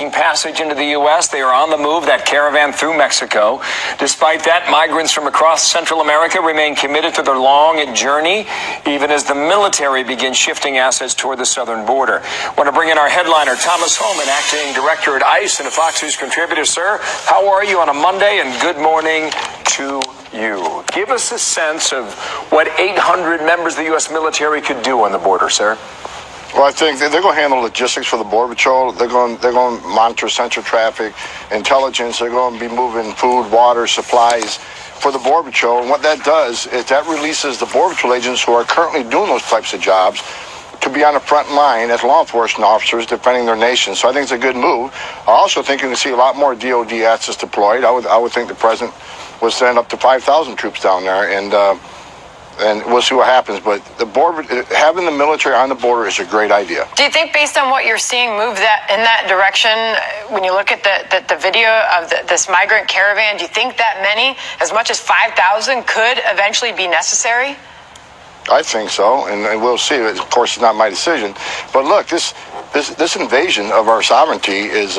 seeking passage into the U.S. They are on the move, that caravan through Mexico. Despite that, migrants from across Central America remain committed to their long journey, even as the military begins shifting assets toward the southern border. I want to bring in our headliner, Thomas Homan, acting director at ICE and a Fox News contributor. Sir, how are you on a Monday? And good morning to you. Give us a sense of what 800 members of the U.S. military could do on the border, sir. Well, I think they're going to handle logistics for the Border Patrol. They're going to monitor central traffic, intelligence. They're going to be moving food, water, supplies for the Border Patrol. And what that does is that releases the Border Patrol agents who are currently doing those types of jobs to be on the front line as law enforcement officers defending their nation. So I think it's a good move. I also think you're going to see a lot more DOD assets deployed. I would think the president would send up to 5,000 troops down there, and we'll see what happens. But the border, having the military on the border is a great idea. Do you think, based on what you're seeing, move that in that direction? When you look at the video of this migrant caravan, do you think that many, as much as 5,000, could eventually be necessary? I think so, and we'll see. Of course, it's not my decision. But look, this invasion of our sovereignty is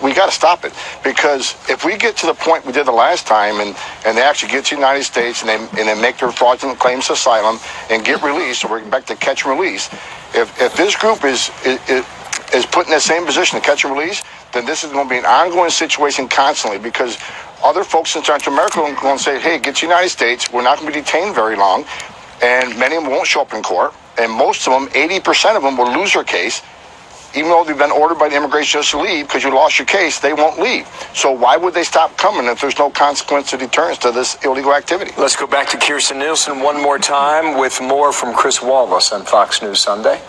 we got to stop it, because if we get to the point we did the last time, and they actually get to the United States and they make their fraudulent claims to asylum and get released, so we're back to catch and release. If this group is put in the same position to catch and release, then this is going to be an ongoing situation constantly, because other folks in Central America are going to say, hey, get to the United States. We're not going to be detained very long. And many of them won't show up in court. And most of them, 80% of them, will lose their case. Even though they've been ordered by the immigration judge to leave because you lost your case, they won't leave. So why would they stop coming if there's no consequence or deterrence to this illegal activity? Let's go back to Kirstjen Nielsen one more time with more from Chris Wallace on Fox News Sunday.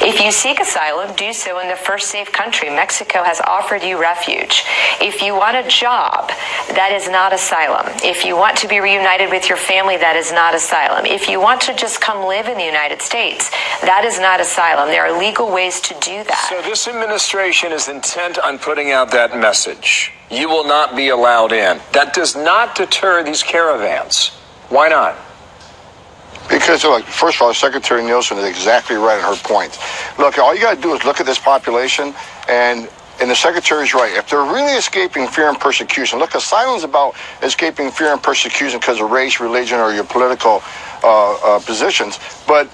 If you seek asylum, do so in the first safe country. Mexico has offered you refuge. If you want a job, that is not asylum. If you want to be reunited with your family, that is not asylum. If you want to just come live in the United States, that is not asylum. There are legal ways to do that. So this administration is intent on putting out that message. You will not be allowed in. That does not deter these caravans. Why not? Because, look, first of all, Secretary Nielsen is exactly right on her point. Look, all you got to do is look at this population, and the Secretary's right. If they're really escaping fear and persecution, look, asylum is about escaping fear and persecution because of race, religion, or your political positions. But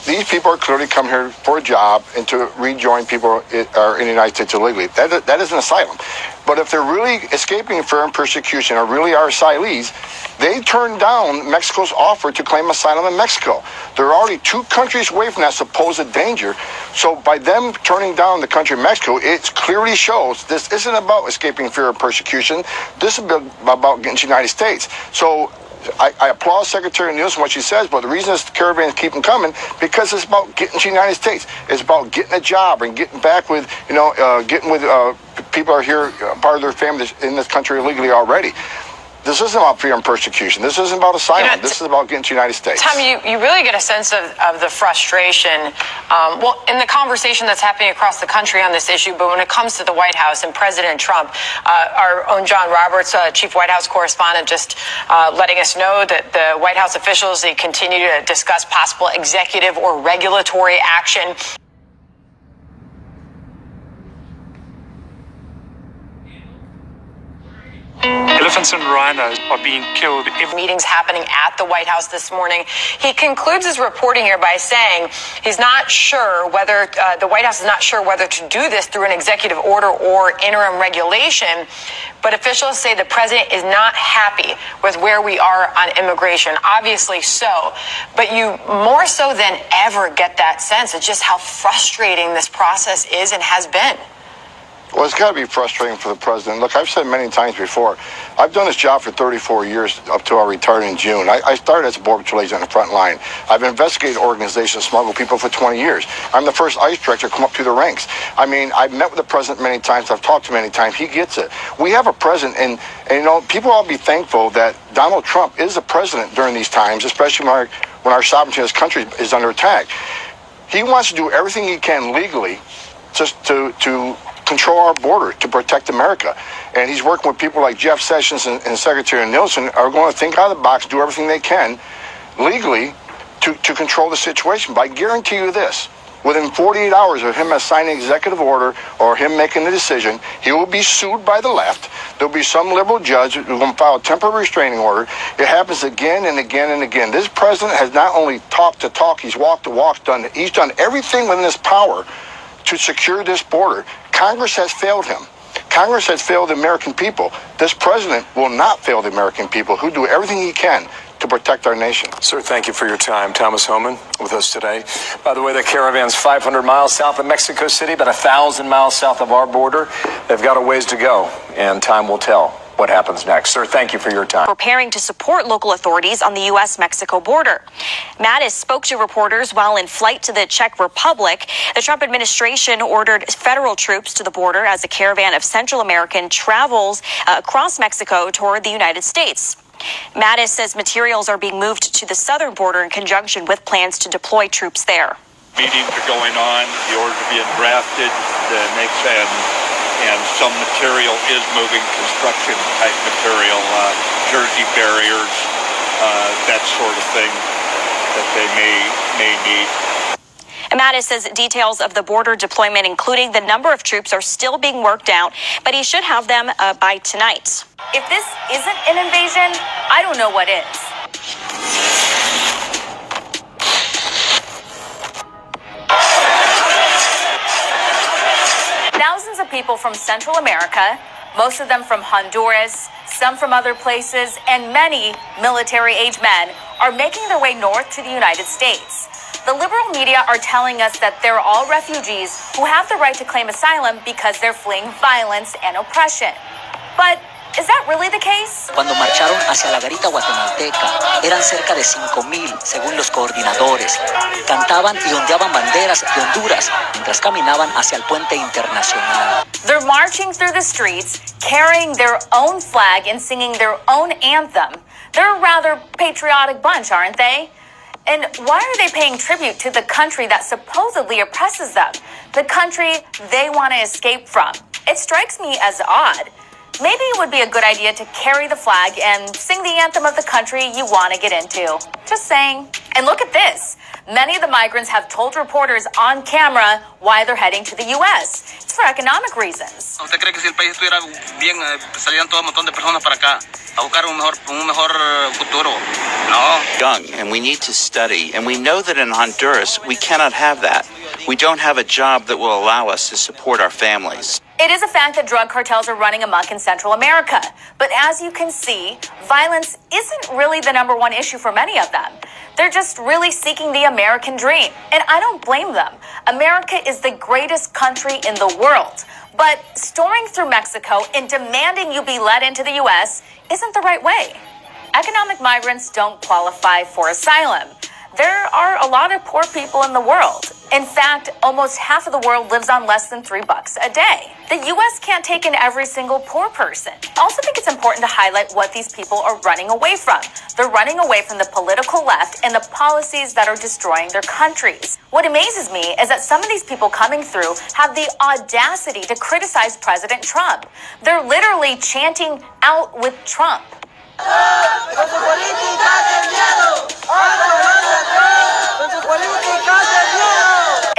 these people are clearly come here for a job and to rejoin people in the United States illegally. That isn't asylum. But if they're really escaping fear and persecution or really are asylees, they turned down Mexico's offer to claim asylum in Mexico. They're already 2 countries away from that supposed danger. So by them turning down the country of Mexico, it clearly shows this isn't about escaping fear and persecution. This is about getting to the United States. So I applaud Secretary Nielsen what she says, but the reason this caravans keep them coming, because it's about getting to the United States. It's about getting a job and getting back with, getting with people who are here, part of their families in this country illegally already. This isn't about fear and persecution. This isn't about asylum. This is about getting to the United States. Tom, you really get a sense of the frustration, in the conversation that's happening across the country on this issue, but when it comes to the White House and President Trump, our own John Roberts, chief White House correspondent, just letting us know that the White House officials, they continue to discuss possible executive or regulatory action. Elephants and rhinos are being killed. Meetings happening at the White House this morning. He concludes his reporting here by saying he's not sure whether the White House is not sure whether to do this through an executive order or interim regulation. But officials say the president is not happy with where we are on immigration. Obviously so. But you more so than ever get that sense of just how frustrating this process is and has been. Well, it's got to be frustrating for the president. Look, I've said many times before, I've done this job for 34 years up to I retired in June. I started as a Border Patrol agent on the front line. I've investigated organizations that smuggle people for 20 years. I'm the first ICE director to come up through the ranks. I mean, I've met with the president many times. I've talked to him many times. He gets it. We have a president, and people ought to be thankful that Donald Trump is the president during these times, especially when our sovereignty as a country is under attack. He wants to do everything he can legally just to control our border, to protect America. And he's working with people like Jeff Sessions and Secretary Nielsen are going to think out of the box, do everything they can legally to control the situation. But I guarantee you this, within 48 hours of him signing an executive order or him making the decision, he will be sued by the left. There'll be some liberal judge who's going to file a temporary restraining order. It happens again and again and again. This president has not only talked the talk, he's walked the walk. He's done everything within his power to secure this border. Congress has failed him. Congress has failed the American people. This president will not fail the American people who do everything he can to protect our nation. Sir, thank you for your time. Thomas Homan with us today. By the way, the caravan's 500 miles south of Mexico City, about 1,000 miles south of our border. They've got a ways to go, and time will tell what happens next. Sir, thank you for your time. Preparing to support local authorities on the U.S.-Mexico border. Mattis spoke to reporters while in flight to the Czech Republic. The Trump administration ordered federal troops to the border as a caravan of Central American travels across Mexico toward the United States. Mattis says materials are being moved to the southern border in conjunction with plans to deploy troops there. Meetings are going on, the orders are being drafted, and some material is moving, construction type material, Jersey barriers, that sort of thing that they may need. Mattis says details of the border deployment, including the number of troops, are still being worked out, but he should have them by tonight. If this isn't an invasion, I don't know what is. Thousands of people from Central America, most of them from Honduras, some from other places, and many military-age men are making their way north to the United States. The liberal media are telling us that they're all refugees who have the right to claim asylum because they're fleeing violence and oppression. But is that really the case? Cuando marcharon hacia la garita guatemalteca, eran cerca de 5,000, según los coordinadores. Cantaban y ondeaban banderas de Honduras mientras caminaban hacia el puente internacional. They're marching through the streets, carrying their own flag and singing their own anthem. They're a rather patriotic bunch, aren't they? And why are they paying tribute to the country that supposedly oppresses them? The country they want to escape from? It strikes me as odd. Maybe it would be a good idea to carry the flag and sing the anthem of the country you want to get into. Just saying. And look at this. Many of the migrants have told reporters on camera why they're heading to the U.S. It's for economic reasons. ¿Usted cree que si el país estuviera bien, salían todo un montón de personas para acá a buscar un mejor futuro? No. Young, and we need to study. And we know that in Honduras, we cannot have that. We don't have a job that will allow us to support our families. It is a fact that drug cartels are running amok in Central America. But as you can see, violence isn't really the number one issue for many of them. They're just really seeking the American dream. And I don't blame them. America is the greatest country in the world. But storming through Mexico and demanding you be let into the U.S. isn't the right way. Economic migrants don't qualify for asylum. There are a lot of poor people in the world. In fact, almost half of the world lives on less than $3 a day. The U.S. can't take in every single poor person. I also think it's important to highlight what these people are running away from. They're running away from the political left and the policies that are destroying their countries. What amazes me is that some of these people coming through have the audacity to criticize President Trump. They're literally chanting "out with Trump."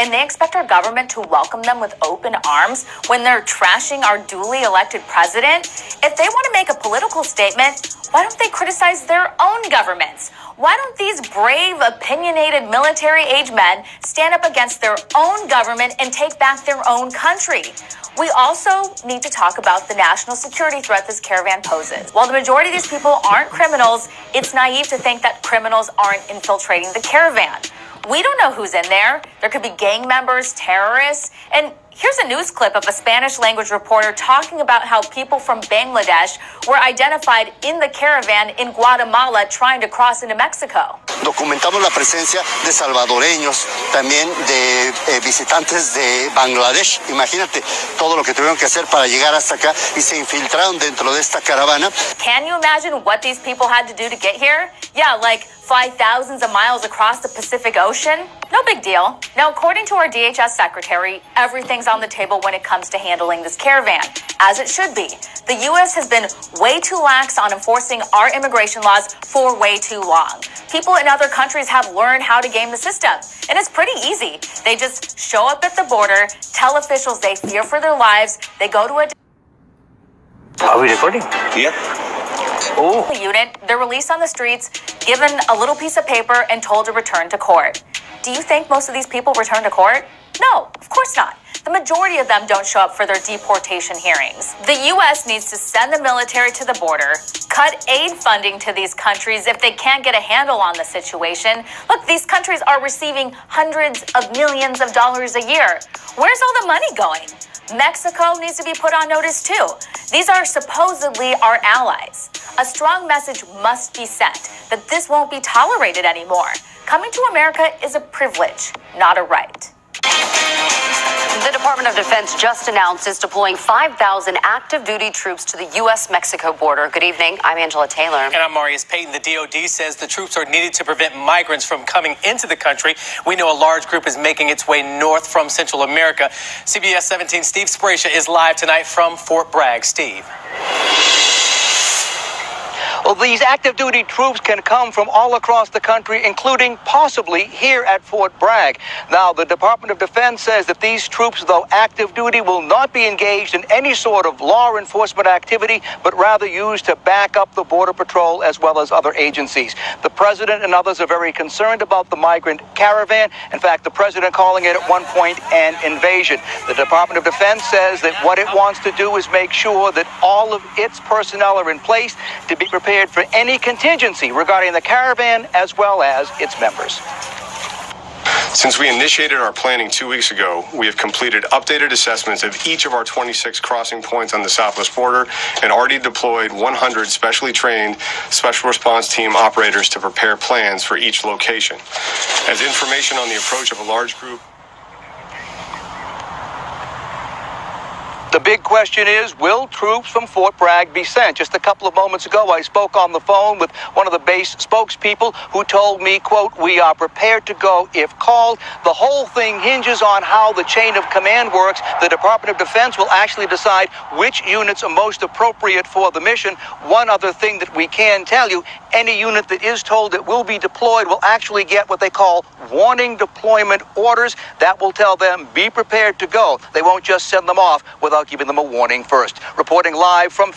And they expect our government to welcome them with open arms when they're trashing our duly elected president? If they want to make a political statement, why don't they criticize their own governments? Why don't these brave, opinionated military-age men stand up against their own government and take back their own country? We also need to talk about the national security threat this caravan poses. While the majority of these people aren't criminals, it's naive to think that criminals aren't infiltrating the caravan. We don't know who's in there. There could be gang members, terrorists, and here's a news clip of a Spanish-language reporter talking about how people from Bangladesh were identified in the caravan in Guatemala trying to cross into Mexico. Documentamos la presencia de salvadoreños, también de visitantes de Bangladesh. Imagínate todo lo que tuvieron que hacer para llegar hasta acá y se infiltraron dentro de esta caravana. Can you imagine what these people had to do to get here? Yeah, like fly thousands of miles across the Pacific Ocean? No big deal. Now, according to our DHS secretary, everything's on the table when it comes to handling this caravan, as it should be. The U.S. has been way too lax on enforcing our immigration laws for way too long. People in other countries have learned how to game the system, and it's pretty easy. They just show up at the border, tell officials they fear for their lives, they go to a Are we recording? Yep. unit, they're released on the streets, given a little piece of paper, and told to return to court. Do you think most of these people return to court? No, of course not. The majority of them don't show up for their deportation hearings. The U.S. needs to send the military to the border, cut aid funding to these countries if they can't get a handle on the situation. Look, these countries are receiving hundreds of millions of dollars a year. Where's all the money going? Mexico needs to be put on notice too. These are supposedly our allies. A strong message must be sent that this won't be tolerated anymore. Coming to America is a privilege, not a right. The Department of Defense just announced it's deploying 5,000 active duty troops to the U.S.-Mexico border. Good evening. I'm Angela Taylor. And I'm Marius Payton. The DOD says the troops are needed to prevent migrants from coming into the country. We know a large group is making its way north from Central America. CBS 17 Steve Sbraccia is live tonight from Fort Bragg. Steve. Well, these active duty troops can come from all across the country, including possibly here at Fort Bragg. Now, the Department of Defense says that these troops, though active duty, will not be engaged in any sort of law enforcement activity, but rather used to back up the Border Patrol as well as other agencies. The president and others are very concerned about the migrant caravan. In fact, the president calling it at one point an invasion. The Department of Defense says that what it wants to do is make sure that all of its personnel are in place to be prepared for any contingency regarding the caravan as well as its members. Since we initiated our planning 2 weeks ago, we have completed updated assessments of each of our 26 crossing points on the southwest border and already deployed 100 specially trained special response team operators to prepare plans for each location. As information on the approach of a large group. The big question is, will troops from Fort Bragg be sent? Just a couple of moments ago, I spoke on the phone with one of the base spokespeople who told me, quote, "We are prepared to go if called." The whole thing hinges on how the chain of command works. The Department of Defense will actually decide which units are most appropriate for the mission. One other thing that we can tell you, any unit that is told it will be deployed will actually get what they call warning deployment orders. That will tell them, be prepared to go. They won't just send them off without giving them a warning first. Reporting live from